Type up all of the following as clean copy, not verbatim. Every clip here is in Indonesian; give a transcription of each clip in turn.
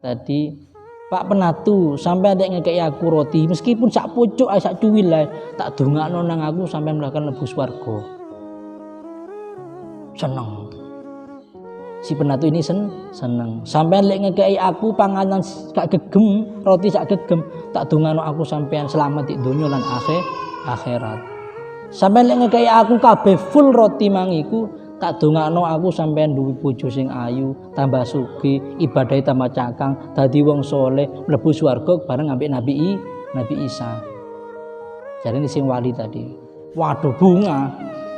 Tadi Pak Penatu sampai ada ngekei aku roti meskipun sak pucuk sak cuwil lah tak dongakno nang aku sampai melakukan lebu swarga. Seneng. Si Penatu ini seneng. Sampai lek ngekei aku panganan sak gegem, roti sak gegem, tak dongakno aku sampean selamat di donya lan akhirat. Sampai lek ngekei aku kabeh full roti mangiku, tak dongakno aku sampean duwe bojo sing ayu, tambah sugih, ibadahe tambah cakang, dadi wong saleh, mlebu swarga bareng ambek Nabi Isa. Jadi ini sing wali tadi. Waduh, bunga.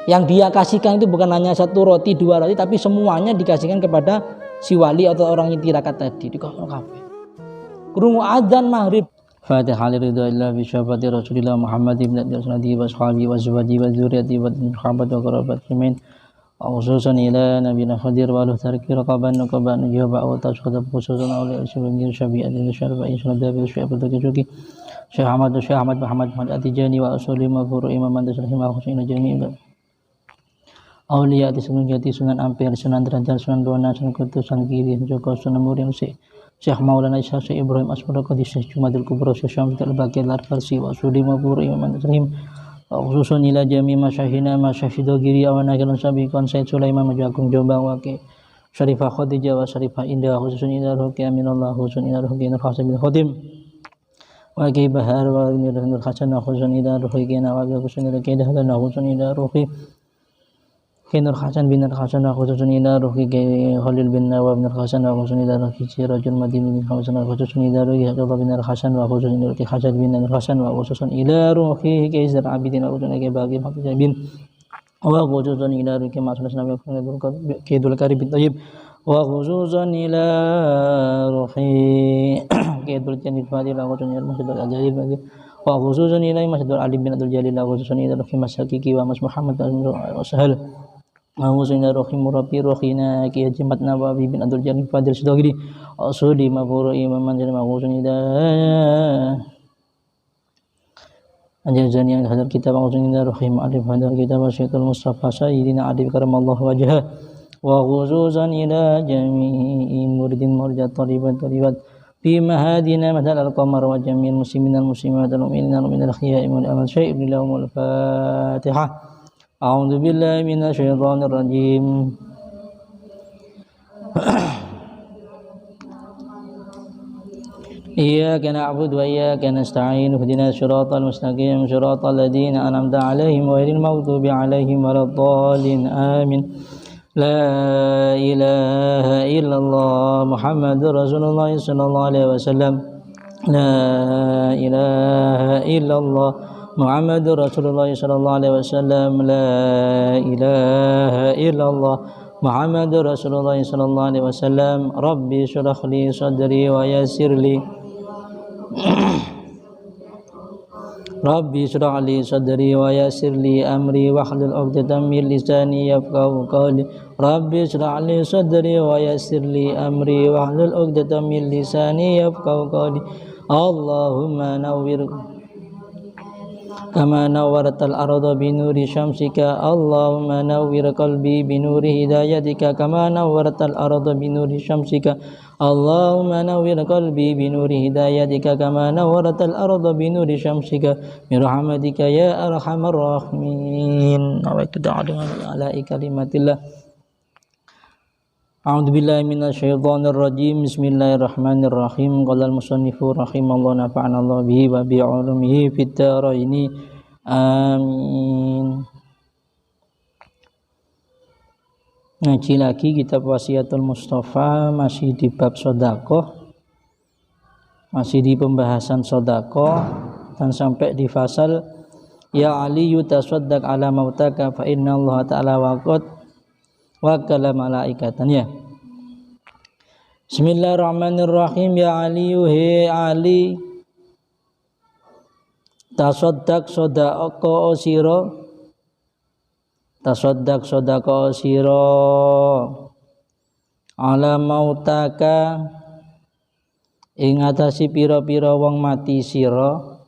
Yang dia kasihkan itu bukan hanya satu roti, dua roti, tapi semuanya dikasihkan kepada si wali atau orang yang tirakat tadi. Dikasih kabeh. Krungu adzan maghrib. Fatihah liridha bi syafati Rasulillah Muhammad ibn Abdullah wa ashabihi wa azwajihi wa dzurriyyatihi wa sahabat wa qarabat amin. Khususan ila nabiyina Khadir wa aluh tariki raqaban nuqaban jawab wa tasqad khususan awliya syukur syabi'at syarfa insyaallah bi syai'at tujuki Syekh Ahmad Muhammad Atijani wa usuli mafuru imam mantasrahimah husain jami'in awliya sunan jati sunan ampir sunan derajat sunan dona sunan kudus sunan kiri joko sunan murim Syekh Maulana Syekh Ibrahim Asmara Qadis Syekh Jumadil Kubra Syekh Syamsul Baqir Al-Farsi wa usuli mafuru imam mantasrahim khususan ila jami masyahina masyahidul giri awana kalan sabiqan Said Sulaiman Majagung Jombang Waqi Syarifah Khadijah wa Syarifah Indah khususan ila ruqi aminallah khususan ila ruqi nur hasabil khadim wa ki bahar wa nur hasan khususan ila ruqi kina wa khususan ila kaidah dan khususan ila ruqi kinur hasan bin hasan khususan ila ruqi Khalil bin Nawab bin Hasan wa khususan ila ruqi Sirajul Madini bin Hasan khususan ila ruqi Abdullah bin Hasan wa khususan ila ruqi Hasan bin Hasan wa khususan ila ruqi Kaisar Abidin wa khususan ila Baqi Hasan bin wa khususan ila ruqi Mas'ud Nabi Kidul Karib bin Thayyib wa khususan ila ruqi Kidul Janid Fadil wa khususan ila Mas'ud Al-Jalil wa khususan ila Mas'ud Ali bin Abdul Jalil wa khususan ila ruqi Masakiki wa Mas Muhammad wa Sahal Mawusina rohim murabi rohina Kiai Haji Nawawi bin Abdul Jalil Fadil Sidogiri Asudi mafuru imam manjani mawusina Anjazani yang hadar kitab mawusina rohim alif hadar kitab Syaikhul Mustafa Sayyidina Adib karamallahu wajah wa khususan ila jami'i muridin murjat taribat fi mahadina madal al-qamar wa jami'il muslimin al-muslimat al-mu'minin al-mu'minat al-khiyai wal amal syai'in lahumul fatihah. A'udzu billahi minasyaitonir rajim. Iyyaka na'budu wa iyyaka nasta'in ihdinas siratal mustaqim siratal ladzina an'amta 'alaihim ghairil maghdubi 'alaihim waladdallin amin. La ilaha illallah Muhammadur Rasulullah sallallahu alaihi wasallam. La ilaha illallah Muhammadur Rasulullah sallallahu alaihi wasallam. La ilaha illallah Muhammadur Rasulullah sallallahu alaihi wasallam. Rabbi shrah li sadri wa yassir li Rabbi shrah li sadri wa yassir li amri wahlul 'uqdatam min lisani yafqahu qawli. Rabbi shrah li sadri wa yassir li amri wahlul 'uqdatam min lisani yafqahu qawli. Allahumma nawwir kama nawwaratal arda binuri syamsika. Allahumma nawwir qalbi binuri hidayatika kama nawwaratal arda binuri syamsika. Allahumma nawwir qalbi binuri hidayatika kama nawwaratal arda binuri syamsika bi rahmatika ya arhamar rahimin. Wa ta'ala ala kalimatillah. A'udzu billahi minasyaitonir rajim. Bismillahirrahmanirrahim. Qala al-musannifu rahimallahu nafa'ana Allah bihi wa bi 'ulumihi fid dharaini. Amin. Ngaji lagi kitab Wasiatul Mustafa, masih di bab sedekah. Masih di pembahasan sedekah dan sampai di fasal ya Ali yutasaddaq ala mautaka fa inna Allah ta'ala waqad wakala malaikatan ya. Bismillahirrahmanirrahim. Ya Ali, he Ali, tasaddaq sodako siro, tasaddaq sodako siro ala mautaka ing atasi pira-pira wong mati siro.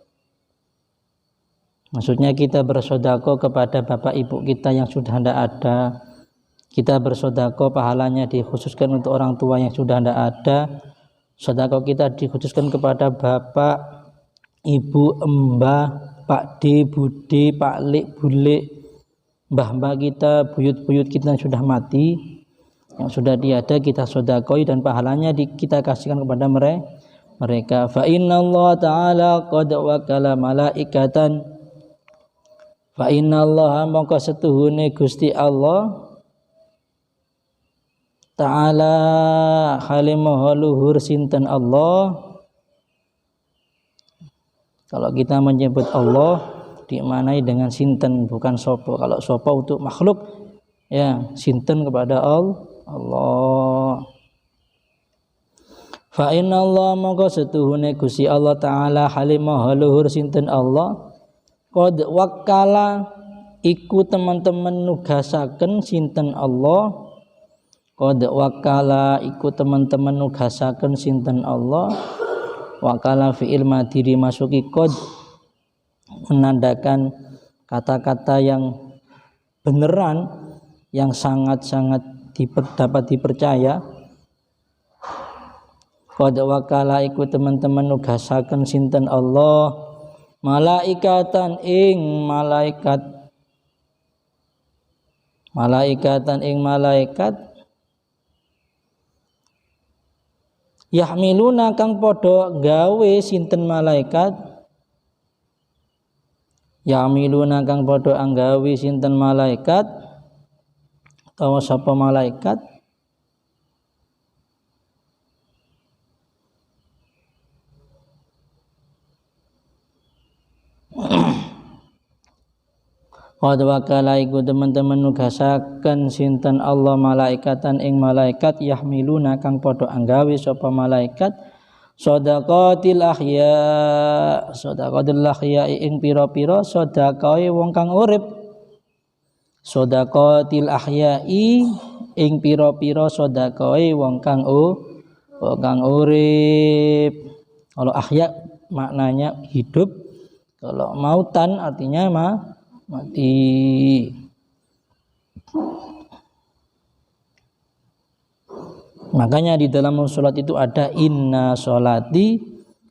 Maksudnya kita bersodako kepada bapak ibu kita yang sudah tidak ada. Kita bersodako pahalanya dikhususkan untuk orang tua yang sudah tidak ada. Sedekah kita dikhususkan kepada bapak, ibu, mbah, Pak D, Bude, Pak Lek, Bule, mbah-mbah kita, buyut-buyut kita yang sudah mati, yang sudah tiada, kita sedekah dan pahalanya kita kasihkan kepada mereka. Fa innallaha ta'ala qad wakala malaikatan, fa innallaha mongko setuhune Gusti Allah ta'ala halimah luhur sinten Allah. Kalau kita menyebut Allah dimaknai dengan sinten, bukan sopo. Kalau sopo untuk makhluk, ya sinten kepada Allah. Fa inna Allah mongko setuhune Gusti Allah ta'ala halimah luhur sinten Allah qad wakala iku teman-teman nugasaken sinten Allah, qad wakala iku teman-teman nugasaken sinten Allah. Wakala fi'il madhi dimasuki qad menandakan kata-kata yang beneran, yang sangat-sangat dapat dipercaya. Qad wakala iku teman-teman nugasaken sinten Allah malaikatan ing malaikat, malaikatan ing malaikat yahmiluna kang padha gawe sinten malaikat, yahmiluna kang padha anggawe sinten malaikat utawa sapa malaikat qad wakala iku teman-teman nugasaken sinten Allah malaikatan ing malaikat yahmiluna kang padha anggawe sapa malaikat shadaqatil ahya, shadaqatil ahya ing pira-pira sedekahe wong kang urip, shadaqatil ahya ing pira-pira sedekahe wong kang urip. Kalau ahya maknanya hidup, kalau mautan artinya mati. Makanya di dalam sholat itu ada inna sholati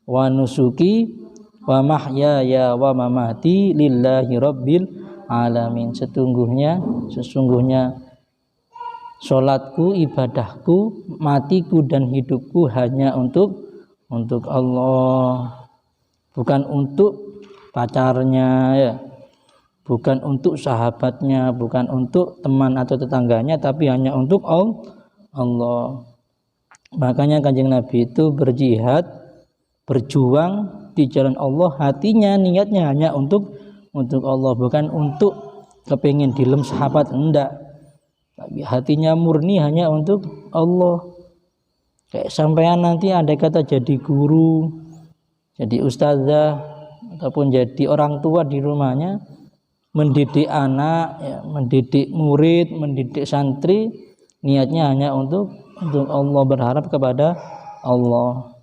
wa nusuki wa mahyaya wa mamati lillahi rabbil alamin. Sesungguhnya sholatku, ibadahku, matiku dan hidupku hanya untuk Allah, bukan untuk pacarnya, ya, bukan untuk sahabatnya, bukan untuk teman atau tetangganya, tapi hanya untuk Allah. Makanya Kanjeng Nabi itu berjihad, berjuang di jalan Allah, hatinya, niatnya hanya untuk Allah, bukan untuk kepingin dilem sahabat, enggak, tapi hatinya murni hanya untuk Allah. Kayak sampean nanti andai kata jadi guru, jadi ustazah, ataupun jadi orang tua di rumahnya, mendidik anak, ya, mendidik murid, mendidik santri, niatnya hanya untuk Allah, berharap kepada Allah.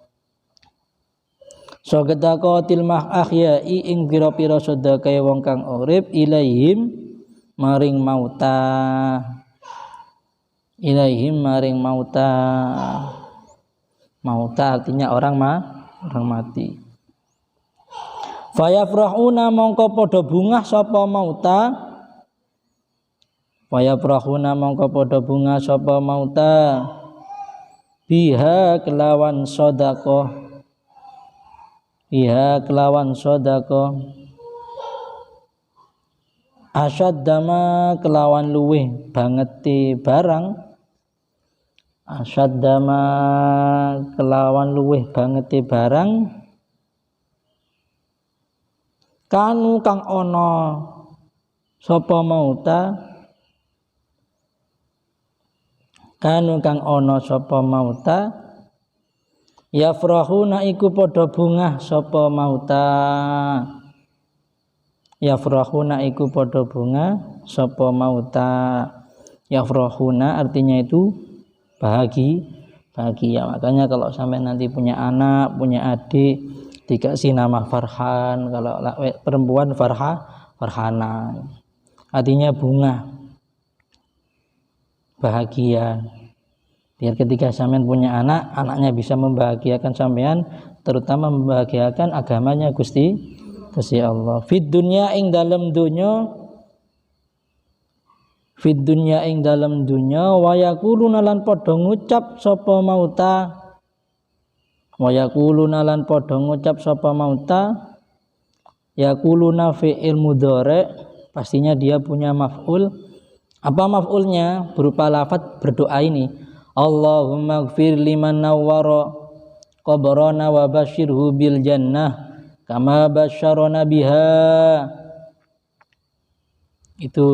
Sadaqatil mahyai ing pira-pira sedekah wong kang urip ilaihim maring mauta, ilaihim maring mauta. Mauta artinya orang mati. Fayafrahuna mongko padha bungah sapa mauta, fayafrahuna mongko padha bungah sapa mauta biha kelawan sedekah, biha kelawan sedekah asyaddama kelawan luweh bangete barang, asyaddama kelawan luweh bangete barang kanu kang ana sapa mauta, kanu kang ana sapa mauta yafrahuna iku padha bungah sapa mauta, yafrahuna iku padha bungah sapa mauta. Yafrahuna artinya itu bahagia. Makanya kalau sampai nanti punya anak, punya adik, dikasih nama Farhan, kalau perempuan Farhana, artinya bunga, bahagia. Biar ketika sampean punya anak, anaknya bisa membahagiakan sampean, terutama membahagiakan agamanya Gusti Allah. Fid dunya ing dalam dunya, fid dunya ing dalam dunya, wa yaquluna lan padha ngucap sapa mauta, wa yaquluna lan padha ngucap sapa mauta, yaquluna fi'il mudhari, pastinya dia punya maf'ul. Apa maf'ulnya? Berupa lafaz berdoa ini, Allahumma gfir liman nawwara qabrana wa basyirhu bil jannah kama basyarana biha. Itu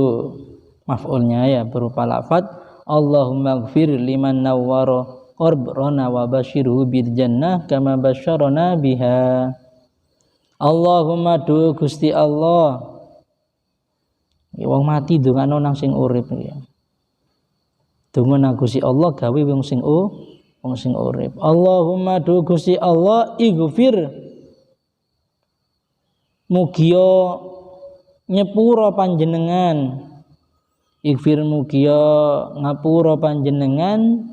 maf'ulnya ya, berupa lafaz Allahumma gfir liman nawwara qabrana wa basyirhu bil jannah kama basyarana biha. Allahumma do Gusti Allah, wong mati ndongakno nang sing urip ya. Donga nang Gusti Allah gawe wong sing urip. Allahumma do Gusti Allah ighfir, mugia nyepura panjenengan, ighfir mugia ngapura panjenengan,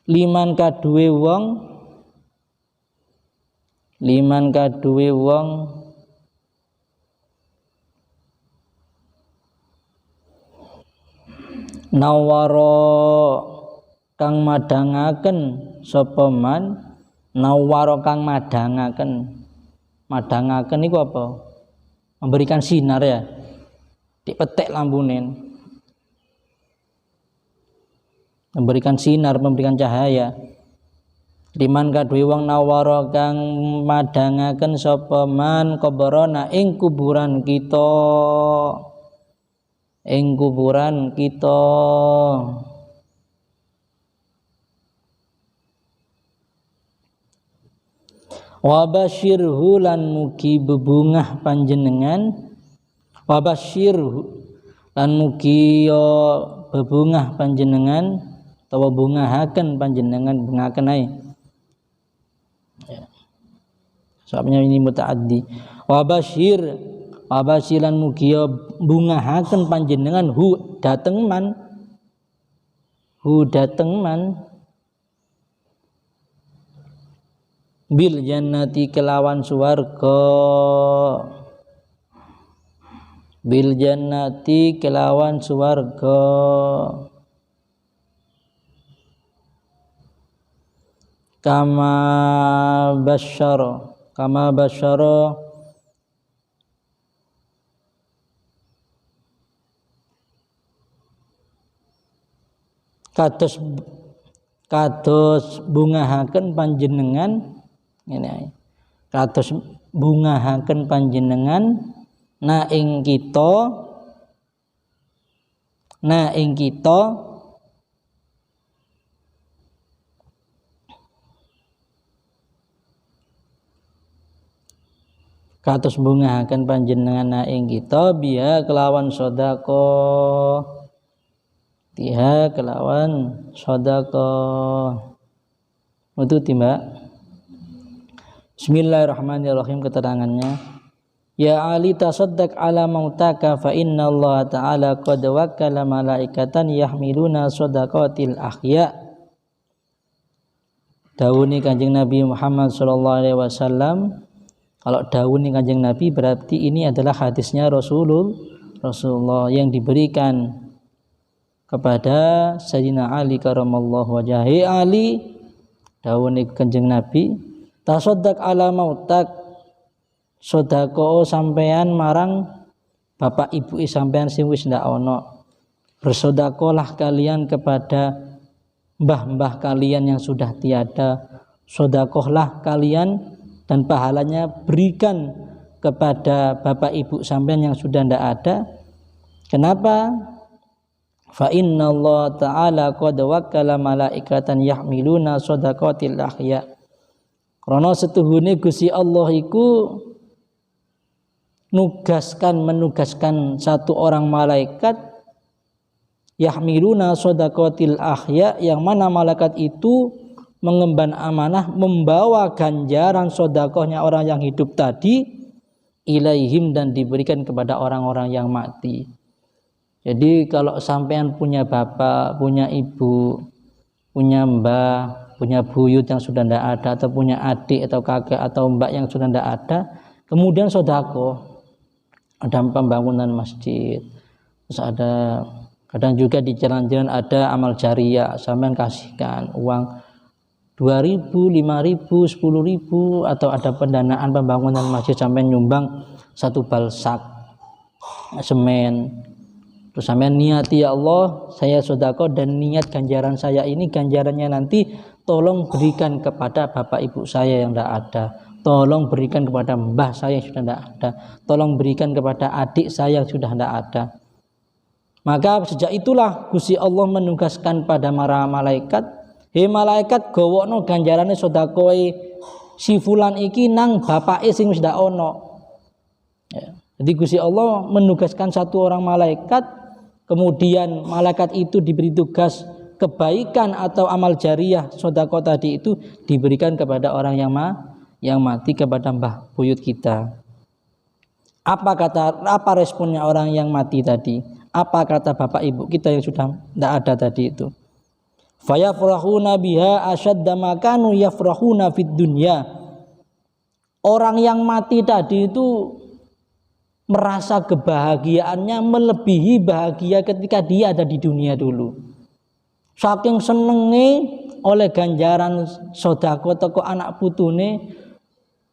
liman kaduwe wong nawara kang madangaken sapa man, nawara kang madangaken iku apa? Memberikan sinar ya, dipetek lampunen, memberikan sinar, memberikan cahaya. Liman kaduwe wong nawara kang madangaken sapa man qabrana ing kuburan kita, wa basyirhu lan mugi bebungah panjenengan, wa basyirhu lan mugi bebungah panjenengan utawa bungahaken panjenengan, bungahaken ae ya. Soalnya ini mutaaddi. Wa basyiran mugi bungahaken panjenengan hu dateng man bil jannati kelawan swarga, bil jannati kelawan swarga, kama basyara kados bungahaken panjenengan ngene, kados bungahaken panjenengan na ing kita kados bungahaken panjenengan na ing kita biha kelawan sedekah, tiha kelawan sedekah. Itu Mbak. Bismillahirrahmanirrahim, keterangannya. Ya Ali tasaddaq ala mautaka fa inna Allah ta'ala qad wakkala malaikatan yahmiluna sadaqatil ahya. Dawuni Kanjeng Nabi Muhammad sallallahu alaihi wasallam. Kalau dawuni Kanjeng Nabi berarti ini adalah hadisnya Rasulullah yang diberikan kepada Sayyidina Ali karamallahu wajhahi. Ali dawuhe Kanjeng Nabi, tasaddaq ala mautak, sedekah sampean marang bapak ibu sampean sing wis ndak ana. Bersedekahlah kalian kepada mbah-mbah kalian yang sudah tiada. Sedekahlah kalian dan pahalanya berikan kepada bapak ibu sampean yang sudah ndak ada. Kenapa? Fa inna Allah ta'ala qad wakkala malaikatan yahmiluna sadaqatil ahya. Karena setuhune Gusti Allah iku menugaskan satu orang malaikat yahmiluna sadaqatil ahya, yang mana malaikat itu mengemban amanah membawa ganjaran sedekahnya orang yang hidup tadi ilaihim, dan diberikan kepada orang-orang yang mati. Jadi kalau sampean punya bapak, punya ibu, punya mbah, punya buyut yang sudah tidak ada, atau punya adik atau kakek atau mbak yang sudah tidak ada, kemudian sodako, ada pembangunan masjid, terus ada kadang juga di jalan-jalan ada amal jariah, sampean kasihkan uang 2.000, 5.000, 10.000, atau ada pendanaan pembangunan masjid, sampean nyumbang 1 balsak semen. Terus sampean niati, ya Allah, saya sodako dan niat ganjaran saya ini, ganjarannya nanti tolong berikan kepada bapak ibu saya yang tidak ada, tolong berikan kepada mbah saya yang sudah tidak ada, tolong berikan kepada adik saya yang sudah tidak ada. Maka sejak itulah Gusti Allah menugaskan pada para malaikat, hei malaikat, gawokno ganjarane sodakoe si fulan iki nang bapake sing wis ndak ono. Ya. Jadi Gusti Allah menugaskan satu orang malaikat, kemudian malaikat itu diberi tugas kebaikan atau amal jariah sodako tadi itu diberikan kepada orang yang mati, kepada mbah buyut kita. Apa responnya orang yang mati tadi? Apa kata bapak ibu kita yang sudah tidak ada tadi itu? Fayafrahuna biha asyadda ma kanu yafrahuna fid dunya. Orang yang mati tadi itu merasa kebahagiaannya melebihi bahagia ketika dia ada di dunia dulu. Saking senenge oleh ganjaran sodako toko anak putune,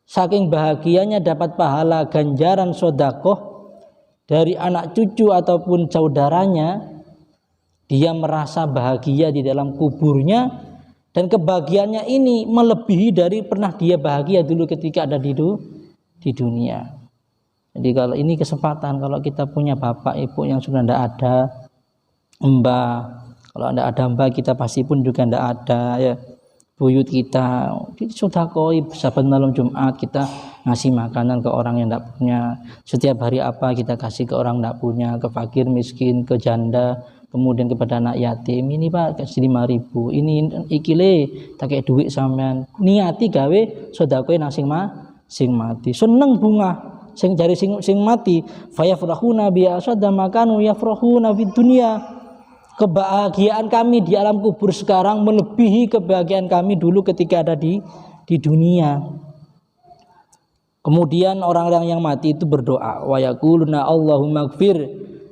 saking bahagianya dapat pahala ganjaran sodako dari anak cucu ataupun saudaranya, dia merasa bahagia di dalam kuburnya, dan kebahagiaannya ini melebihi dari pernah dia bahagia dulu ketika ada di dunia. Jadi kalau ini kesempatan, kalau kita punya bapak ibu yang sudah tidak ada, mbah, kalau tidak ada mbah kita pasti pun juga tidak ada ya, buyut kita, sudah koi saben malam Jumat kita ngasih makanan ke orang yang tidak punya, setiap hari apa kita kasih ke orang tidak punya, ke fakir miskin, ke janda, kemudian kepada anak yatim. Ini Pak kasih 5.000, ini ikile tak kayak duit sampean, niati gawe sedekah nang sing mati, seneng bunga sing jari sing mati, fayafrahuna bi asadda makanu yafrahuna fid dunya. Kebahagiaan kami di alam kubur sekarang melebihi kebahagiaan kami dulu ketika ada di dunia. Kemudian orang-orang yang mati itu berdoa, wa yaquluna Allahumma ighfir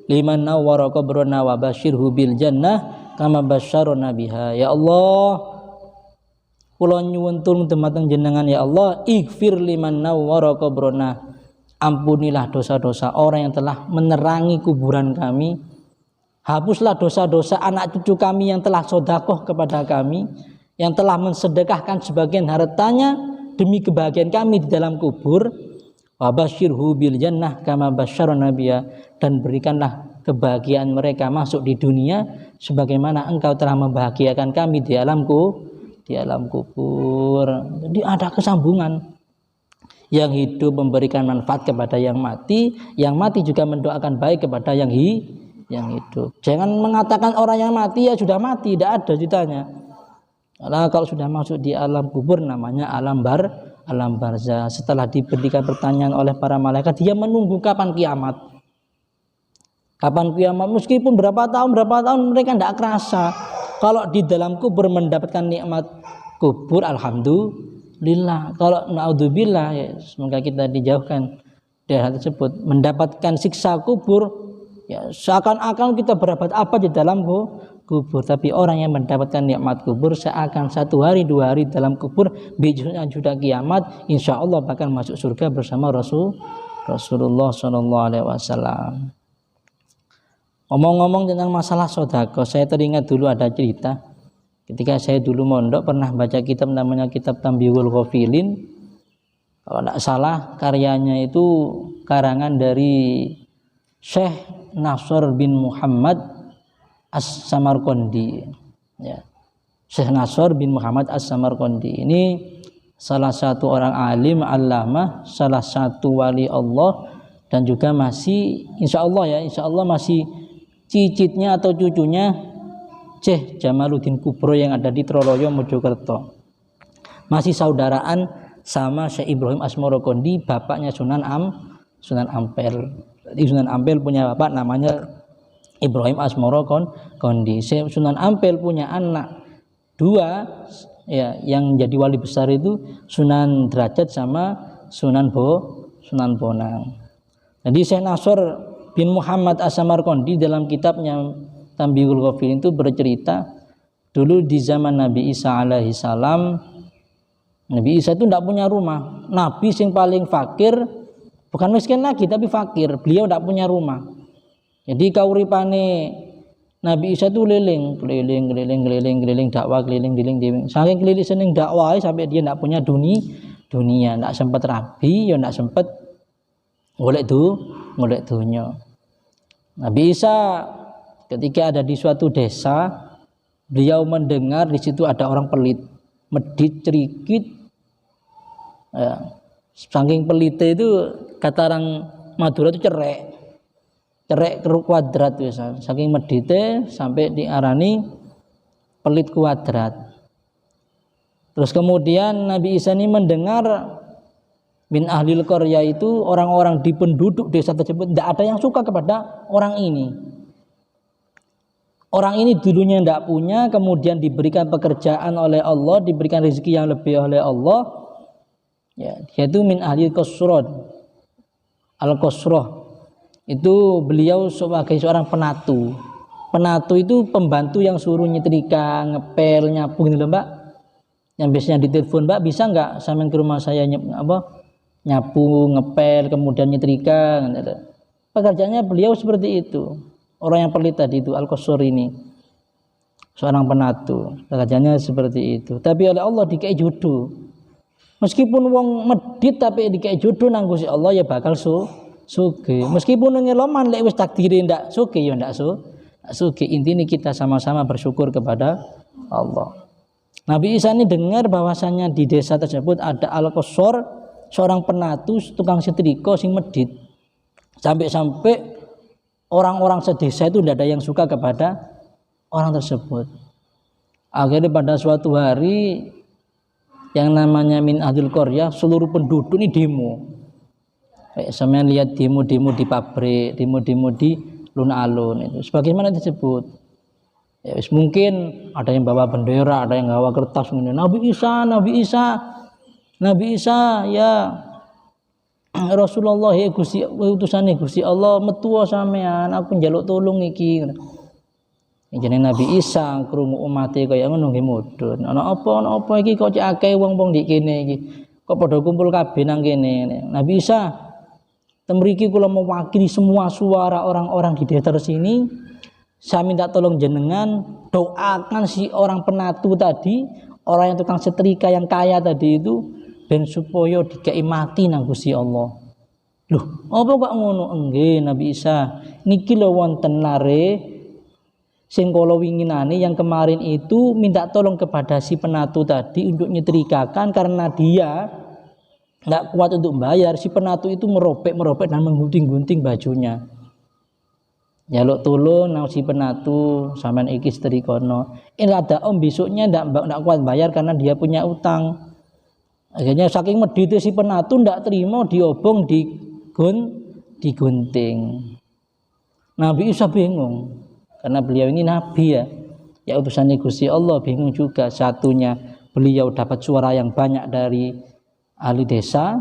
liman nawwara qabrana wa basyirhu bil jannah kama basyarana biha. Ya Allah, kula nyuwun tulung dumateng jenengan, ya Allah, ighfir liman nawwara qabrana. Ampunilah dosa-dosa orang yang telah menerangi kuburan kami. Hapuslah dosa-dosa anak cucu kami yang telah sodakoh kepada kami, yang telah mensedekahkan sebagian hartanya demi kebahagiaan kami di dalam kubur. Wa basyirhu bil jannah kama basyarana biha, dan berikanlah kebahagiaan mereka masuk di dunia sebagaimana engkau telah membahagiakan kami di alam kubur. Jadi ada kesambungan. Yang hidup memberikan manfaat kepada yang mati juga mendoakan baik kepada yang hidup. Jangan mengatakan orang yang mati ya sudah mati, tidak ada ceritanya. Nah, kalau sudah masuk di alam kubur namanya alam barzah. Setelah diberikan pertanyaan oleh para malaikat, dia menunggu kapan kiamat. Kapan kiamat, meskipun berapa tahun mereka tidak kerasa. Kalau di dalam kubur mendapatkan nikmat kubur, alhamdulillah. Kalau naudzubillah, ya, semoga kita dijauhkan dari hal tersebut, mendapatkan siksa kubur, ya seakan-akan kita berabad-abad di dalam kubur. Tapi orang yang mendapatkan nikmat kubur seakan 1 hari 2 hari dalam kubur, besoknya sudah kiamat, insya Allah bahkan masuk surga bersama Rasulullah SAW. Ngomong-ngomong tentang masalah sodako, saya teringat dulu ada cerita. Ketika saya dulu mondok pernah baca kitab namanya kitab Tambihul Ghafilin. Kalau tidak salah karyanya itu karangan dari Syekh Nasr bin Muhammad As-Samarqandi. Ya. Syekh Nasr bin Muhammad As-Samarqandi ini salah satu orang alim, allamah, salah satu wali Allah, dan juga masih insya Allah masih cicitnya atau cucunya Syekh Jamaluddin Kubro yang ada di Troloyo Mojokerto. Masih saudaraan sama Syekh Ibrahim Asmarokondi, bapaknya Sunan Ampel. Jadi Sunan Ampel punya bapak namanya Ibrahim asmoro kondi. Sunan Ampel punya anak 2 ya, yang jadi wali besar itu Sunan Derajat sama Sunan Bonang. Jadi Syekh Nasr bin Muhammad As-Samarqandi dalam kitabnya Tambihul Ghafilin itu bercerita dulu di zaman Nabi Isa alaihi salam, Nabi Isa itu tidak punya rumah. Nabi yang paling fakir, bukan miskin lagi tapi fakir. Beliau tidak punya rumah. Jadi kauripane Nabi Isa itu keliling dakwah, keliling. Saking keliling seneng dakwah sampai dia tidak punya dunia, tidak sempat rabi, ya tidak sempat golek dunia. Nabi Isa ketika ada di suatu desa, beliau mendengar di situ ada orang pelit, medit, cerikit. Ya, saking pelite itu kata orang Madura itu cerek kuadrat biasa. Saking medite sampai diarani pelit kuadrat. Terus kemudian Nabi Isa ini mendengar min ahlil qarya itu orang-orang di penduduk desa tersebut tidak ada yang suka kepada orang ini. Orang ini dulunya tidak punya, kemudian diberikan pekerjaan oleh Allah, diberikan rezeki yang lebih oleh Allah. Ya, yaitu min ahli qasrah. Al-Qasrah itu beliau sebagai seorang penatu. Penatu itu pembantu yang suruh nyetrika, ngepel, nyapu gitu loh, Mbak. Yang biasanya ditelepon, Mbak, bisa nggak sampean ke rumah saya nyapu, ngepel, kemudian nyetrika. Pekerjaannya beliau seperti itu. Orang yang pelit tadi itu Al-Qasrah ini seorang penatu, pekerjaannya seperti itu. Tapi oleh Allah dikei jodoh. Meskipun wong medit tapi dikei jodoh nang Gusti Allah ya bakal sugih. Meskipun ngeloman lek wis takdire ndak sugih ya ndak sugih. Intinya kita sama-sama bersyukur kepada Allah. Nabi Isa ini dengar bahwasanya di desa tersebut ada Al-Qasrah, seorang penatu, tukang setrika sing medit. Sampai-sampai orang-orang sedesa itu tidak ada yang suka kepada orang tersebut. Akhirnya pada suatu hari yang namanya min ahlil qaryah, seluruh penduduk ini demo. Sampeyan lihat demo-demo di pabrik, demo-demo di alun-alun itu. Sebagaimana disebut. Ya, mungkin ada yang bawa bendera, ada yang bawa kertas ngene. Nabi Isa ya Rasulullah ya Gusti utusane Gusti Allah metu sampean, aku njaluk tolong iki. Jenenge Nabi Isa krungu umate kaya ngono nggih mudhun. Ana apa iki kok cek akeh wong-wong di kene iki. Kok padha kumpul kabeh nang kene. Nabi Isa, temriki kula mewakili semua suara orang-orang di desa sini. Saya minta tolong jenengan doakan si orang penatu tadi, orang yang tukang setrika yang kaya tadi itu, ben supaya dikei mati nang Gusti Allah. Loh, apa kok ngono? Nggih Nabi Isa, niki lho wonten lare sing kala winginane yang kemarin itu minta tolong kepada si penatu tadi untuk nyetrikakan karena dia enggak kuat untuk bayar. Si penatu itu meropek dan menggunting-gunting bajunya. Jaluk tolong nang si penatu sampean iki setrikono. Ada om besoknya enggak kuat bayar karena dia punya utang. Akhirnya saking medite si penatu ndak terima diobong digunting. Nabi Isa bingung karena beliau ini nabi ya utusan Gusti Allah, bingung juga. Satunya beliau dapat suara yang banyak dari ahli desa,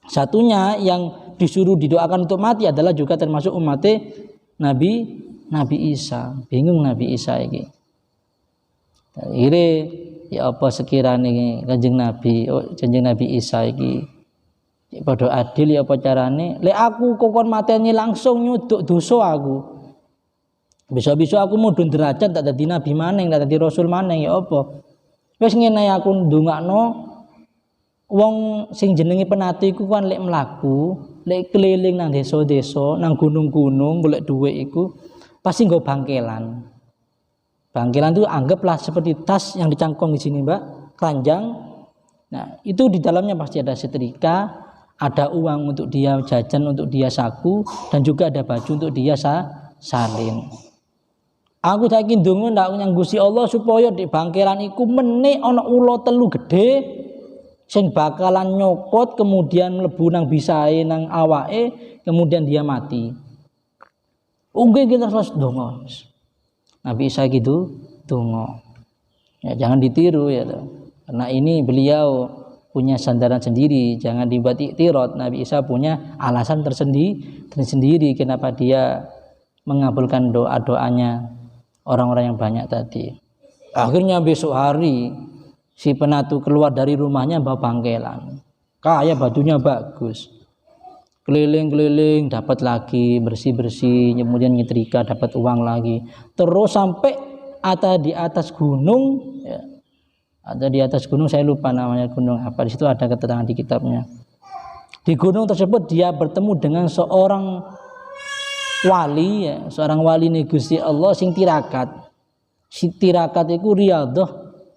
satunya yang disuruh didoakan untuk mati adalah juga termasuk umatnya Nabi Isa. Bingung Nabi Isa iki. Akhirnya ya apa sekiranya Kanjeng Nabi Isa iki padha adil ya apa carane? Lek aku kokon mateni langsung nyuduk dosa aku. Bisa-bisa aku mudhun derajat tak dadi nabi maneng, tak dadi rasul maneng ya apa? Wis ngene aku ndongakno wong sing jenenge penatu iku kan lek mlaku, lek keliling nang desa-desa, nang gunung-gunung golek dhuwit iku pasti nggo bangkelan. Bangkelan itu anggaplah seperti tas yang dicangkong di sini, Mbak, keranjang. Nah, itu di dalamnya pasti ada setrika, ada uang untuk dia jajan, untuk dia saku, dan juga ada baju untuk dia salin. Aku saiki ndonga ndak nyang Gusti Allah supaya di bangkelan iku meneh ana ula telu gedhe sing bakalan nyopot kemudian mlebu nang bisae nang awake, kemudian dia mati. Nggih kita terus donga. Nabi Isa gitu donga. Ya jangan ditiru ya. Karena ini beliau punya sandaran sendiri, jangan dibuat iktirad. Nabi Isa punya alasan tersendiri kenapa dia mengabulkan doa-doanya orang-orang yang banyak tadi. Akhirnya besok hari si penatu keluar dari rumahnya bawa bangkelan. Kaya bajunya bagus. Keliling-keliling dapat lagi, bersih-bersih, kemudian nyetrika dapat uang lagi. Terus sampai ada di atas gunung ya. Ada di atas gunung, saya lupa namanya gunung apa. Di situ ada keterangan di kitabnya. Di gunung tersebut dia bertemu dengan seorang wali ya, seorang wali Gusti Allah sing tirakat. Si tirakat itu riyadhah,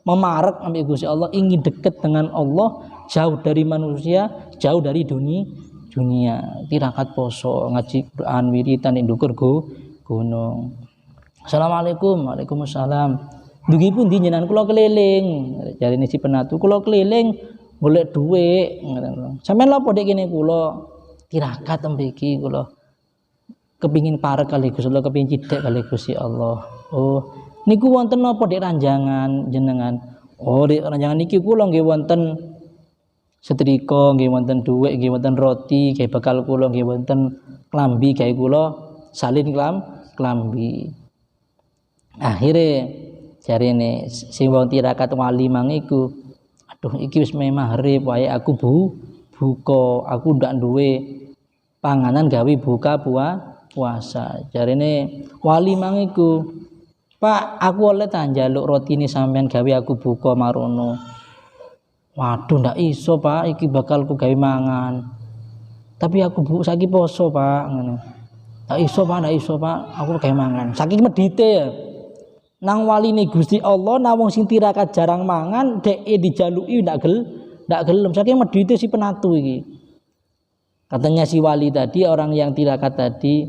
memarak ambek Gusti Allah, ingin dekat dengan Allah, jauh dari manusia, jauh dari dunia. Tirakat poso, ngaji Quran, wiritan ing ndukur gunung. Assalamualaikum. Waalaikumsalam. Dugi pundi jenengan kula keliling. Jarine si penatu, kula keliling golek dhuwit. Sampeyan lha padha kene kula tirakat mriki kula kepingin parek kali Gusti Allah, kepingin cidhek kali Gusti Allah. Oh, niku wonten napa Dik ranjangan jenengan? Oh, Dik ranjangan niki kula nggih wonten setrika, nggih wonten dhuwit, nggih wonten roti, nggih bakal kula nggih wonten klambi, gawe kula salin klambi. Akhire jarine sing wong tirakat wali mang iku, aduh iki wis maghrib wae aku buka, aku ndak duwe panganan gawe buka puasa. Jarine wali mang iku, Pak, aku oleh ta njaluk rotine sampean gawe aku buka marono. Waduh ndak iso Pak, iki bakal ku gawe mangan. Tapi aku saiki poso Pak, ngono. Ndak iso Pak, aku gawe mangan. Saking medite ya. Nang waline Gusti Allah, nang wong sing tirakat jarang mangan, dheke dijaluki ndak gelem. Saking medite si penatu iki. Katanya si wali tadi, orang yang tirakat tadi,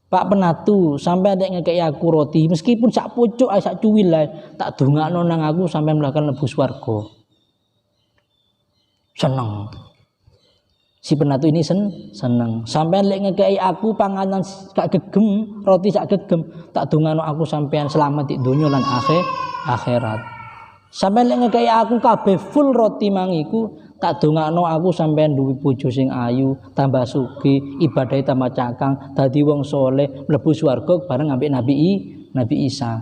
Pak penatu, sampai ada ngekei aku roti, meskipun sak pucuk, sak cuwil lah, tak dongakno nang aku sampai melakukan lebu swarga. Seneng. Si penatu ini seneng. Sampean lek ngekei aku panganan gak gegem, roti sak gegem, tak dongano aku sampean selamat di dunia lan akhirat. Sampean lek ngekei aku kabeh full roti mangiku, tak dongano aku sampean duwe bojo sing ayu, tambah sugih, ibadahe tambah cakang, dadi wong saleh, mlebu swarga bareng ambek Nabi Isa.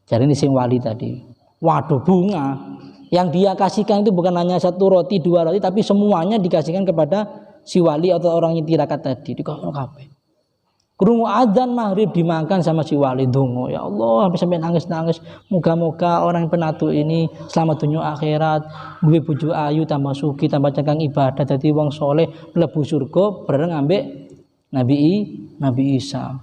Jarine sing wali tadi. Waduh bunga. Yang dia kasihkan itu bukan hanya satu roti, dua roti, tapi semuanya dikasihkan kepada si wali atau orang yang tirakat tadi. Dikasih kabeh. Krungu adzan maghrib dimakan sama si wali dongo. Ya Allah, sampai nangis-nangis. Moga-moga orang penatu ini selamat dunia akhirat, duwe bojo ayu, tambah sugih, tambah cakang ibadah, dadi wong soleh, mlebu surga bareng ambek Nabi Isa.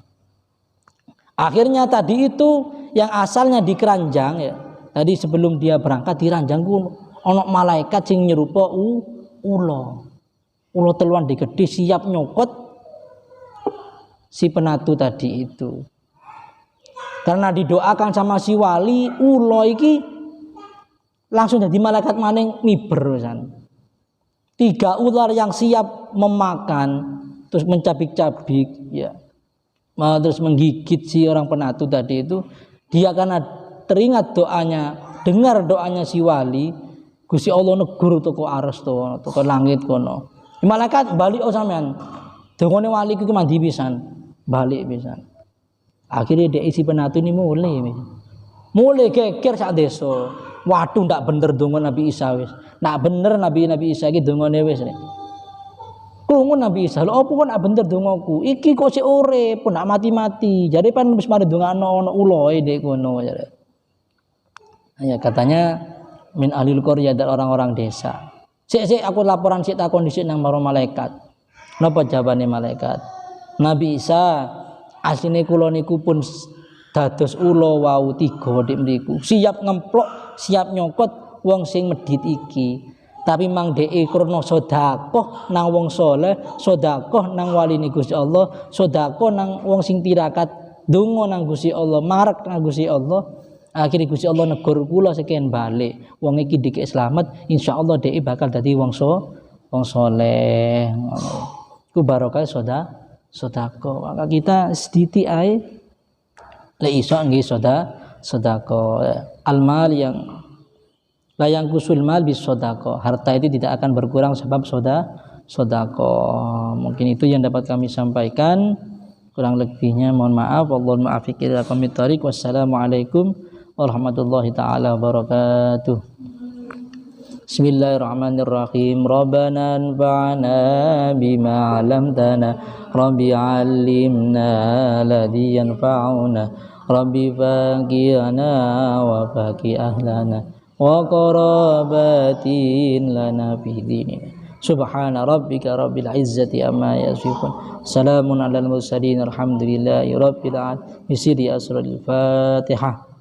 Akhirnya tadi itu yang asalnya di keranjang ya. Tadi sebelum dia berangkat di ranjangku ana malaikat sing nyerupa ula. Ula teluan digede siap nyokot si penatu tadi itu. Karena didoakan sama si wali, ula iki langsung jadi malaikat maning miber pisan. 3 ular yang siap memakan terus mencabik-cabik ya. Terus menggigit si orang penatu tadi itu, dia karena teringat doanya, dengar doanya si wali, Gusti Allah negur toko aras to, toko langit kono. Malaikat balik sampean. Dongane wali ku mandi pisan, balik pisan. Akhirnya dia isi penatu ini mulai geger sak desa. Waduh ndak bener donga Nabi Isa wis. Ndak bener Nabi Isa iki dongane wis. Krungu Nabi Isa, lho opo kok ndak bener dongaku? Iki kok sik urip, pun ndak mati-mati. Jadi pan wis mari dongano ana uloe ndek kono jare. Ya katanya min ahlil qaryah, dari orang-orang desa. Sik aku laporan sik takon dhisik nang marang malaikat. Napa jawabane malaikat? Nabi Isa asline kula niku pun dados ula wau 3 dik mriku. Siap ngemplok, siap nyokot wong sing medhit iki. Tapi mang dheke krana sedekah nang wong saleh, sedekah nang waline Gusti Allah, sedekah nang wong sing tirakat, donga nang Gusti Allah, marek nang Gusti Allah. Akhirnya Gusti Allah negur kula sekian balik. Wong iki dikek selamat, insyaallah dhek bakal dadi wong saleh. Ku barokah sedekah. Maka kita sediti ae lek iso nggih sedekah. Al-mal yang la yang kusul mal bis sedekah. Harta itu tidak akan berkurang sebab sedekah. Mungkin itu yang dapat kami sampaikan. Kurang lebihnya mohon maaf. Wallahul muwaffiq ila aqwamit thoriq. Wassalamualaikum warahmatullahi taala wabarakatuh. Bismillahirrahmanirrahim. Rabbana anfa'na bima 'allamtana. Rabbi 'allimna alladhi yanfa'una. Rabbi faqihna wa faqih ahlana wa qarabatin lana fi dinina. Subhana rabbika rabbil izzati amma yasifun. Salamun alal mursalin. Alhamdulillahi rabbil alamin. Bisiri asrul Fatihah.